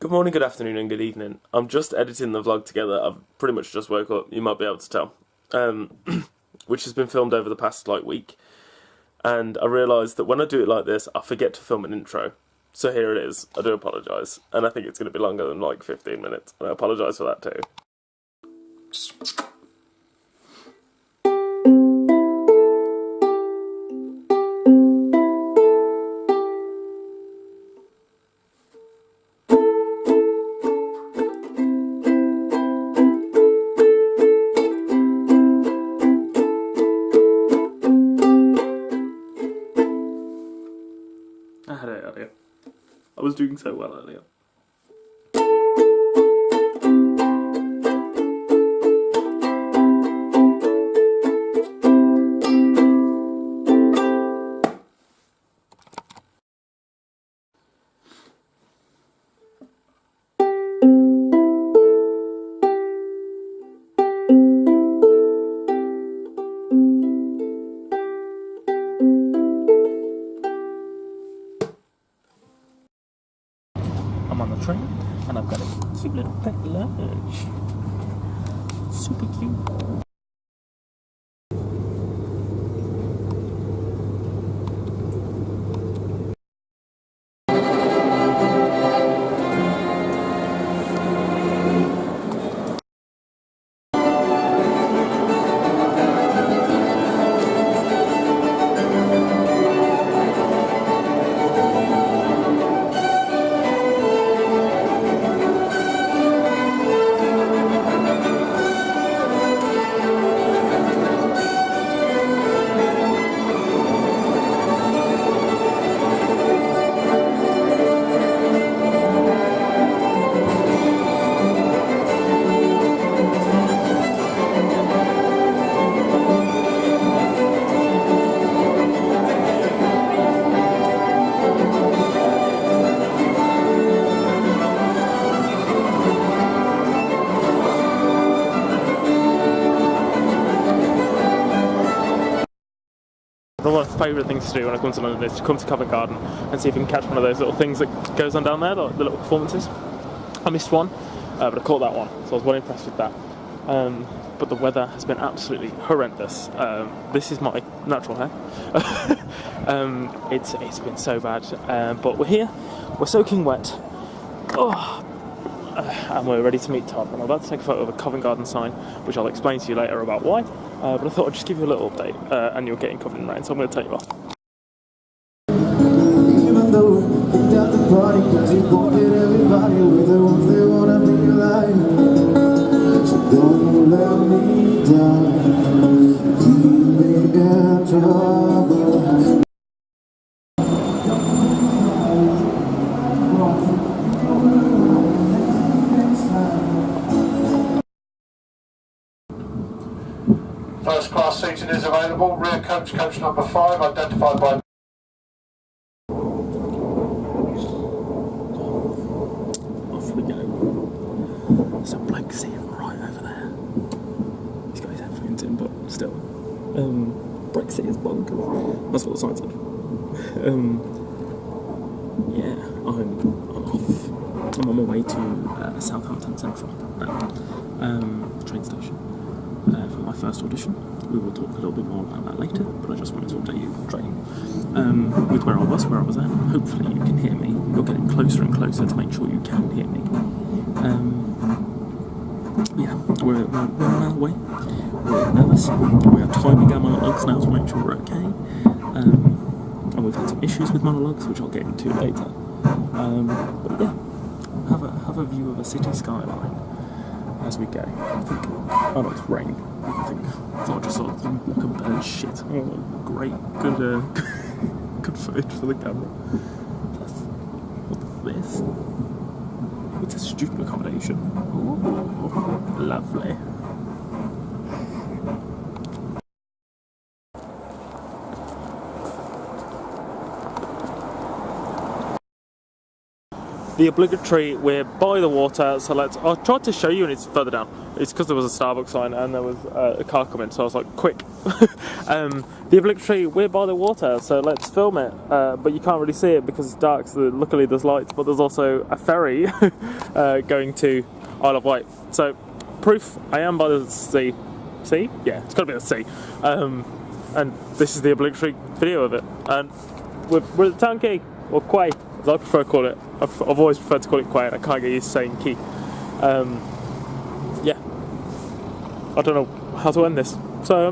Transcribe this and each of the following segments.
Good morning, good afternoon, and good evening. I'm just editing the vlog together. I've pretty much just woke up, you might be able to tell, which has been filmed over the past week. And I realised that when I do it like this, I forget to film an intro. So here it is. I do apologise, and I think it's going to be longer than 15 minutes, and I apologise for that too. I had it earlier. I was doing so well earlier. I'm on the train, and I've got a cute little pet lunch. Super cute. One of my favourite things to do when I come to London is to come to Covent Garden and see if we can catch one of those little things that goes on down there, the little performances. I missed one, but I caught that one, so I was well impressed with that. But the weather has been absolutely horrendous. This is my natural hair. It's been so bad, but we're here, we're soaking wet, and we're ready to meet Todd. I'm about to take a photo of a Covent Garden sign, which I'll explain to you later about why. But I thought I'd just give you a little update, and you're getting covered in rain, so I'm going to take you off. Even though we kicked out the party, cause you won't get everybody with the ones they wanna be alive. So don't let me down, keep me in trouble. First class seating is available. Rear coach, coach number 5, identified by... Off we go. So Blake sitting right over there. He's got his headphones in, but still. Brexit is bonkers. That's what the sign said. Yeah, I'm off. I'm on my way to Southampton Central now. Train station. For my first audition. We will talk a little bit more about that later, but I just wanted to update you on training. With where I was at. Hopefully you can hear me. You're getting closer and closer to make sure you can hear me. Yeah, we're on our way. We're nervous. We are timing our monologues now to make sure we're okay. And we've had some issues with monologues, which I'll get into later. But yeah, have a view of a city skyline as we go. I think, oh no, it's rain. I thought I just saw like a bird shit. Oh, great, good, good footage for the camera. What's this? It's a student accommodation. Ooh, lovely. the obligatory, we're by the water, so I tried to show you and it's further down. It's because there was a Starbucks sign and there was a car coming, so I was like, quick. The obligatory, we're by the water, so let's film it. But you can't really see it because it's dark, so luckily there's lights, but there's also a ferry going to Isle of Wight. So, proof, I am by the sea. Sea? Yeah, it's got to be the sea. And this is the obligatory video of it. And we're at the town quay, or quay, as I prefer to call it. I've always preferred to call it quay, and I can't get used to saying quay. Yeah. I don't know how to end this. So,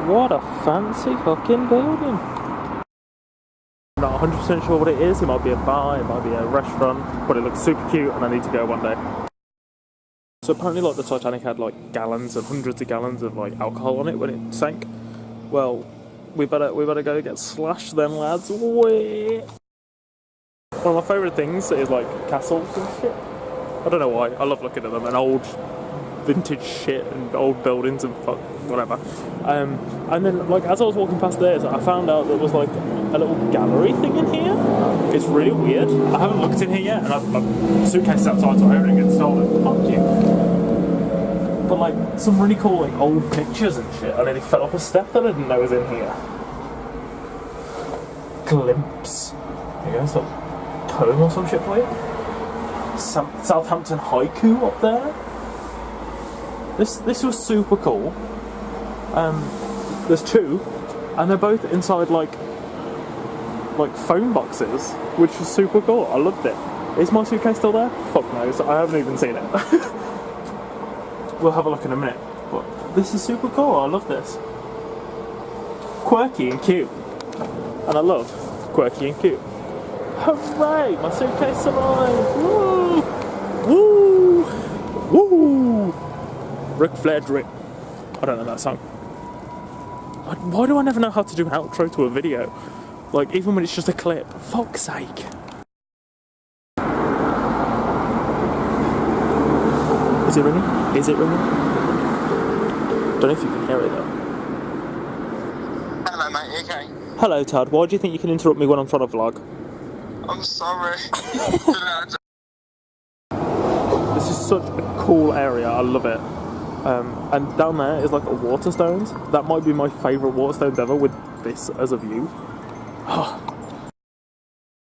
what a fancy fucking building. I'm not 100% sure what it is. It might be a bar, it might be a restaurant, but it looks super cute and I need to go one day. So apparently like the Titanic had like gallons and hundreds of gallons of like alcohol on it when it sank. Well, we better go get slashed then, lads. Whee! One of my favourite things is like castles and shit. I don't know why, I love looking at them and old vintage shit and old buildings and fuck whatever. And then like as I was walking past this, I found out there was like a little gallery thing in here. It's really weird. I haven't looked in here yet, and my suitcase is outside, so I hope it gets stolen. Fuck you. But like some really cool like old pictures and shit. I nearly fell off a step that I didn't know was in here. Glimpse. There you go, some poem or some shit for you. Southampton haiku up there. This was super cool. There's two, and they're both inside like phone boxes, which was super cool. I loved it. Is my suitcase still there? Fuck knows. I haven't even seen it. We'll have a look in a minute. But this is super cool. I love this. Quirky and cute, and I love quirky and cute. Hooray! My suitcase arrived! Woo! Woo! Woo! Ric Flair drip. I don't know that song. Why do I never know how to do an outro to a video? Like, even when it's just a clip. Fuck's sake. Is it ringing? Is it ringing? Don't know if you can hear it though. Hello mate, you okay? Hello Todd, why do you think you can interrupt me when I'm trying to vlog? I'm sorry. This is such a cool area, I love it. And down there is like a Waterstones. That might be my favourite Waterstones ever with this as a view.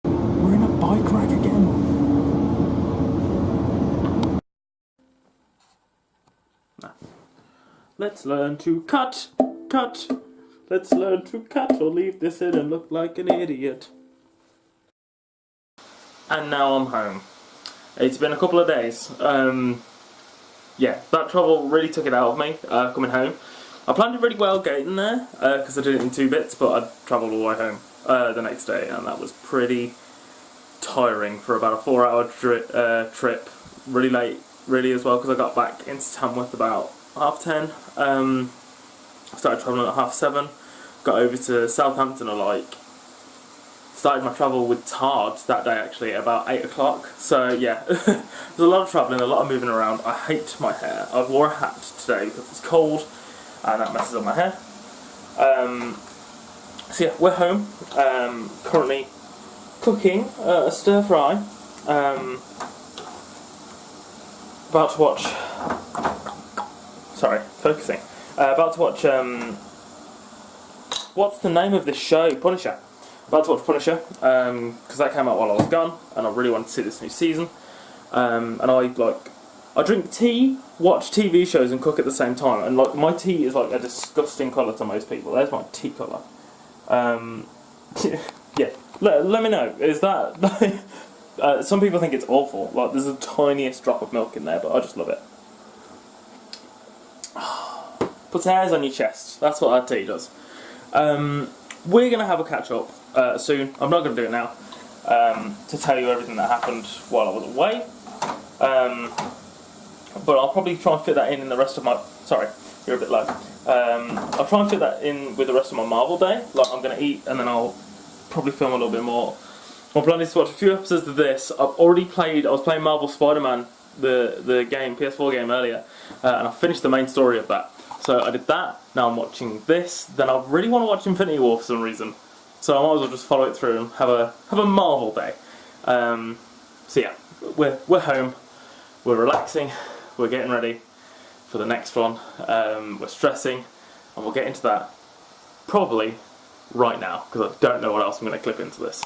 We're in a bike rack again. Nah. Let's learn to cut. Let's learn to cut or leave this in and look like an idiot. And now I'm home. It's been a couple of days. Yeah, that travel really took it out of me, coming home. I planned it really well getting there, because I did it in 2 bits, but I travelled all the way home the next day, and that was pretty tiring for about a 4-hour trip. Really late, really as well, because I got back into Tamworth about 10:30. Started travelling at 7:30, got over to Southampton at like... Started my travel with Tard that day actually at about 8 o'clock. So yeah, there's a lot of travelling, a lot of moving around. I hate my hair. I wore a hat today because it's cold and that messes up my hair. So yeah, we're home. Currently cooking a stir fry. About to watch... Sorry, focusing. About to watch... what's the name of this show? Punisher. About to watch Punisher, because that came out while I was gone, and I really wanted to see this new season. And I drink tea, watch TV shows, and cook at the same time. And like my tea is like a disgusting colour to most people. There's my tea colour. Yeah, let me know. Is that? Some people think it's awful. Like there's the tiniest drop of milk in there, but I just love it. Puts hairs on your chest. That's what that tea does. We're going to have a catch-up soon. I'm not going to do it now, to tell you everything that happened while I was away. But I'll probably try and fit that in the rest of my... Sorry, you're a bit low. I'll try and fit that in with the rest of my Marvel day. Like, I'm going to eat, and then I'll probably film a little bit more. My plan is to watch a few episodes of this. I was playing Marvel Spider-Man, the game, PS4 game earlier, and I finished the main story of that. So I did that, now I'm watching this, then I really want to watch Infinity War for some reason. so I might as well just follow it through and have a Marvel day. So yeah, we're home, we're relaxing, we're getting ready for the next one. We're stressing, and we'll get into that probably right now because I don't know what else I'm going to clip into this.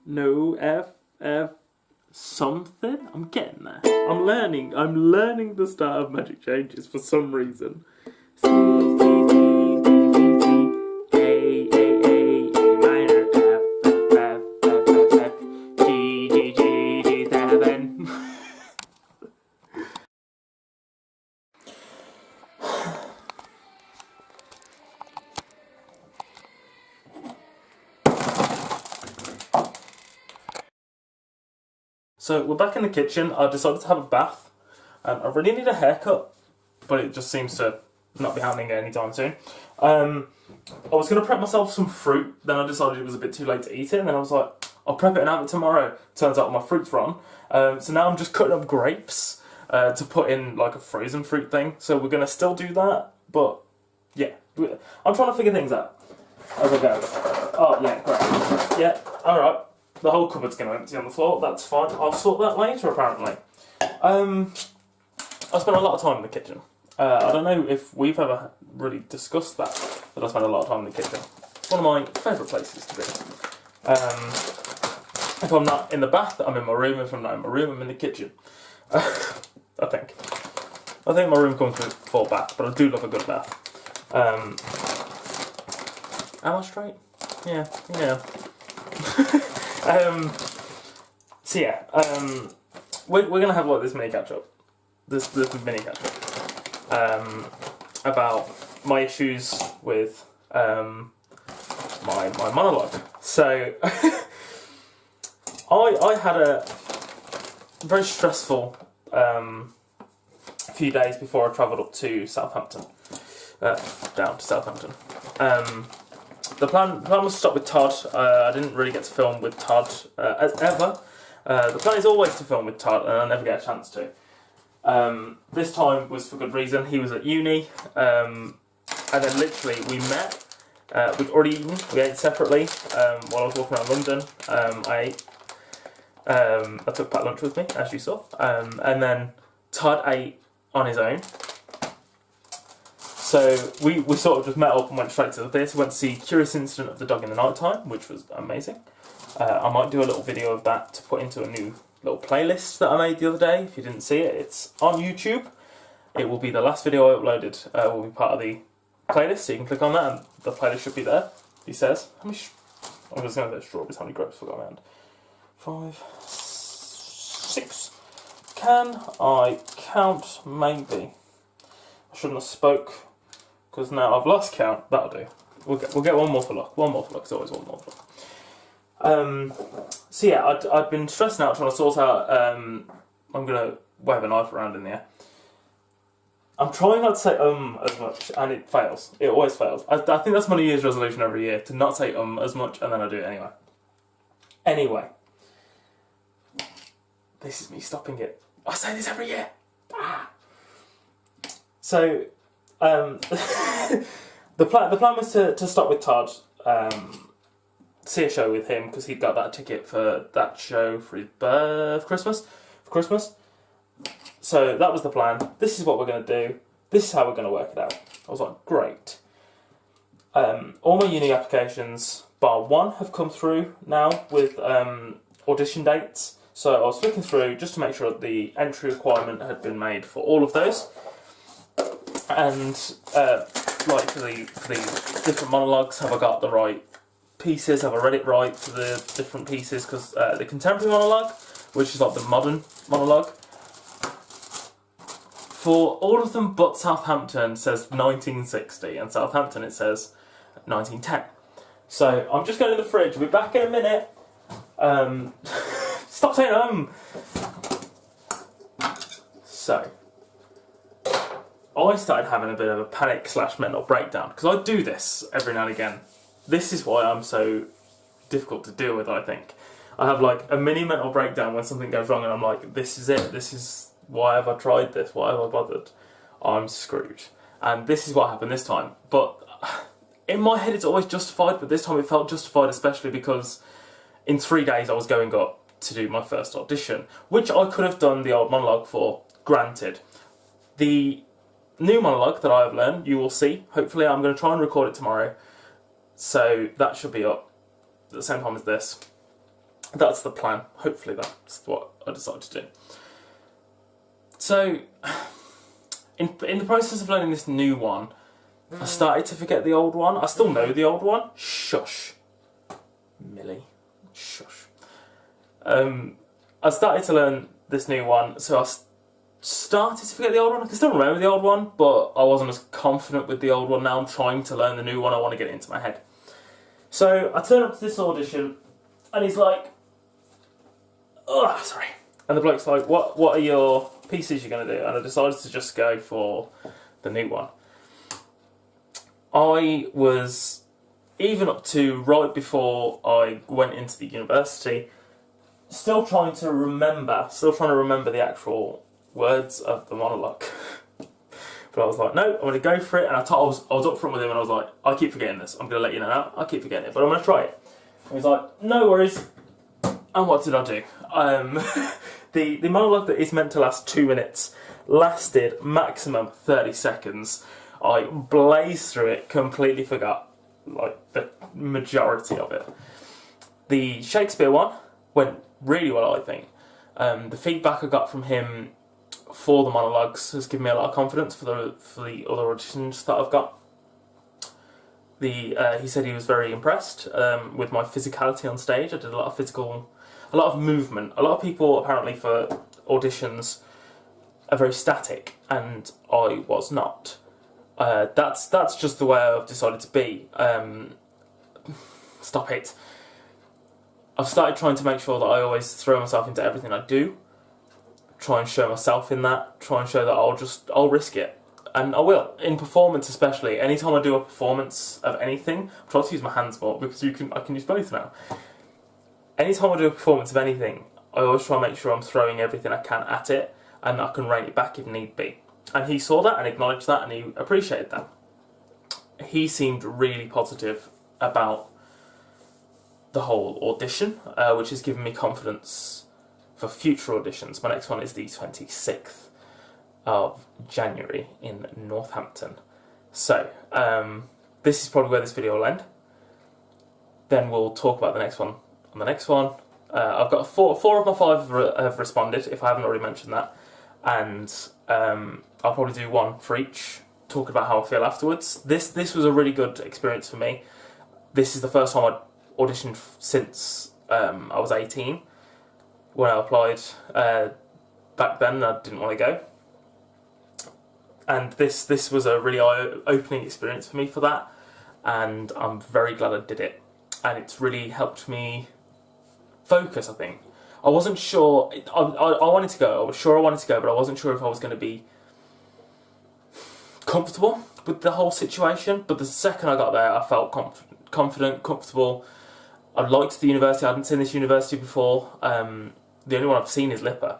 No F something. I'm getting there. I'm learning the start of magic changes for some reason. C A minor F G 7. So we're back in the kitchen. I decided to have a bath. I really need a haircut, but it just seems to not be happening anytime soon. I was going to prep myself some fruit, then I decided it was a bit too late to eat it, and then I was like, I'll prep it and have it tomorrow. Turns out my fruit's run. So now I'm just cutting up grapes to put in like a frozen fruit thing. So we're going to still do that, but yeah. I'm trying to figure things out as I go. Oh yeah, great. Yeah, alright. The whole cupboard's going to empty on the floor, that's fine. I'll sort that later, apparently. I spent a lot of time in the kitchen. I don't know if we've ever really discussed that, but I spend a lot of time in the kitchen. It's one of my favourite places to be. If I'm not in the bath, I'm in my room. If I'm not in my room, I'm in the kitchen. I think my room comes before bath, but I do love a good bath. Am I straight? Yeah. So yeah, we're gonna have like this mini catch up, this mini catch up, about my issues with my monologue. So I had a very stressful few days before I travelled up to Southampton, down to Southampton. The plan was to stop with Todd. I didn't really get to film with Todd as ever. The plan is always to film with Todd, and I never get a chance to. This time was for good reason. He was at uni, and then literally we met. We'd already eaten. We ate separately while I was walking around London. I took packed lunch with me, as you saw, and then Todd ate on his own. So we sort of just met up and went straight to the theatre. Went to see Curious Incident of the Dog in the Night Time, which was amazing. I might do a little video of that to put into a new little playlist that I made the other day. If you didn't see it, it's on YouTube. It will be the last video I uploaded. Will be part of the playlist, so you can click on that and the playlist should be there. He says, I'm just going to go strawberries. How many grapes have I got around? 5, 6. Can I count? Maybe. I shouldn't have spoke, because now I've lost count. That'll do. We'll get one more for luck. One more for luck. It's always one more for luck. So yeah, I'd been stressing out trying to sort out. I'm gonna wave a knife around in the air. I'm trying not to say as much, and it fails. It always fails. I think that's my New Year's resolution every year, to not say as much, and then I do it anyway. Anyway, this is me stopping it. I say this every year. Ah. So, the plan was to stop with Todd, see a show with him, because he'd got that ticket for that show for his Christmas. So that was the plan. This is what we're going to do. This is how we're going to work it out. I was like, great. All my uni applications, bar one, have come through now with audition dates. So I was flicking through just to make sure that the entry requirement had been made for all of those. And like for the different monologues, have I got the right pieces? Have I read it right for the different pieces? Because the contemporary monologue, which is like the modern monologue, for all of them but Southampton says 1960, and Southampton it says 1910. So I'm just going to the fridge. We'll be back in a minute. Stop saying So I started having a bit of a panic / mental breakdown, because I do this every now and again. This is why I'm so difficult to deal with, I think. I have like a mini mental breakdown when something goes wrong and I'm like, this is it, this is, why have I tried this, why have I bothered? I'm screwed. And this is what happened this time. But in my head it's always justified, but this time it felt justified, especially because in 3 days I was going up to do my first audition, which I could have done the old monologue for, granted. The new monologue that I have learned, you will see, hopefully I'm going to try and record it tomorrow, so that should be up at the same time as this. That's the plan. Hopefully that's what I decided to do. So, in the process of learning this new one, I started to forget the old one. I still know the old one. Shush. Millie. Shush. I started to learn this new one, so I started to forget the old one. I can still remember the old one, but I wasn't as confident with the old one. Now I'm trying to learn the new one. I want to get it into my head. So I turn up to this audition, and he's like, "Oh, sorry." And the bloke's like, "What are your pieces you're going to do?" And I decided to just go for the new one. I was, even up to right before I went into the university, still trying to remember the actual words of the monologue. But I was like, no, I'm going to go for it. And I was up front with him and I was like, I keep forgetting this. I'm going to let you know now. I keep forgetting it, but I'm going to try it. And he's like, no worries. And what did I do? The monologue that is meant to last 2 minutes lasted maximum 30 seconds. I blazed through it, completely forgot like the majority of it. The Shakespeare one went really well, I think. The feedback I got from him for the monologues has given me a lot of confidence for the other auditions that I've got. He said he was very impressed with my physicality on stage. I did a lot of movement. A lot of people apparently for auditions are very static, and I was not. That's just the way I've decided to be. Stop it. I've started trying to make sure that I always throw myself into everything I do. Try and show myself in that. Try and show that I'll risk it. And I will. In performance especially. Anytime I do a performance of anything, I try to use my hands more because I can use both now. Anytime I do a performance of anything, I always try and make sure I'm throwing everything I can at it and I can rein it back if need be. And he saw that and acknowledged that and he appreciated that. He seemed really positive about the whole audition, which has given me confidence for future auditions. My next one is the 26th of January in Northampton. So, this is probably where this video will end. Then we'll talk about the next one on the next one. I've got four of my 5 have responded, if I haven't already mentioned that. And I'll probably do one for each, talk about how I feel afterwards. This was a really good experience for me. This is the first time I'd auditioned since I was 18. When I applied back then, I didn't want to go. And this was a really eye-opening experience for me for that. And I'm very glad I did it. And it's really helped me focus, I think. I wasn't sure, I wanted to go, I was sure I wanted to go, but I wasn't sure if I was going to be comfortable with the whole situation. But the second I got there, I felt confident, comfortable. I liked the university. I hadn't seen this university before. The only one I've seen is Lipper.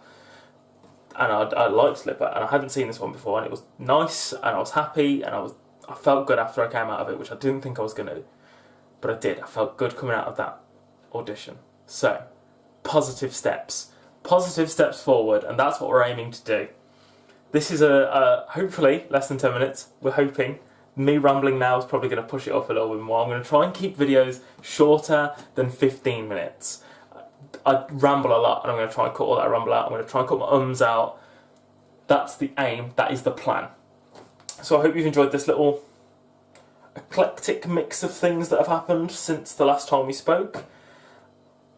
And I liked Lipper, and I hadn't seen this one before, and it was nice, and I was happy, and I felt good after I came out of it, which I didn't think I was going to. But I did. I felt good coming out of that audition. So, positive steps forward, and that's what we're aiming to do. This is hopefully less than 10 minutes. We're hoping. Me rambling now is probably going to push it up a little bit more. I'm going to try and keep videos shorter than 15 minutes. I ramble a lot, and I'm going to try and cut all that ramble out. I'm going to try and cut my ums out. That's the aim. That is the plan. So I hope you've enjoyed this little eclectic mix of things that have happened since the last time we spoke.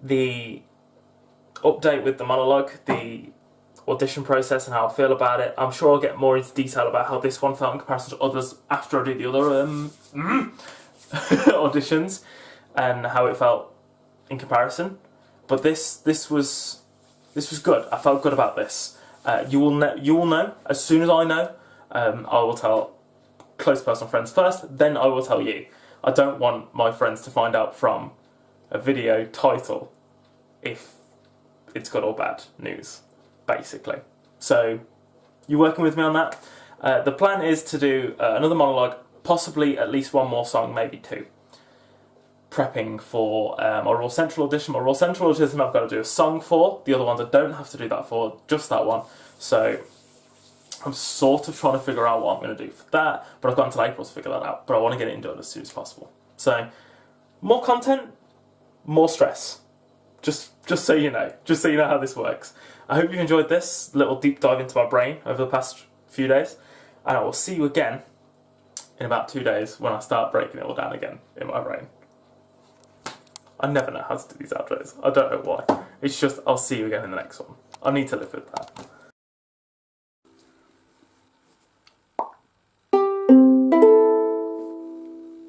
The update with the monologue, the audition process and how I feel about it. I'm sure I'll get more into detail about how this one felt in comparison to others after I do the other auditions and how it felt in comparison. But this was good. I felt good about this. You will know as soon as I know. I will tell close personal friends first, then I will tell you. I don't want my friends to find out from a video title if it's good or bad news, basically. So, you working with me on that? The plan is to do another monologue, possibly at least one more song, maybe two. Prepping for my Royal Central audition. My Royal Central audition I've got to do a song for. The other ones I don't have to do that for, just that one. So I'm sort of trying to figure out what I'm going to do for that, but I've got until April to figure that out. But I want to get it done as soon as possible. So more content, more stress. Just so you know. Just so you know how this works. I hope you've enjoyed this little deep dive into my brain over the past few days. And I will see you again in about 2 days when I start breaking it all down again in my brain. I never know how to do these outros. I don't know why. It's just, I'll see you again in the next one. I need to live with that.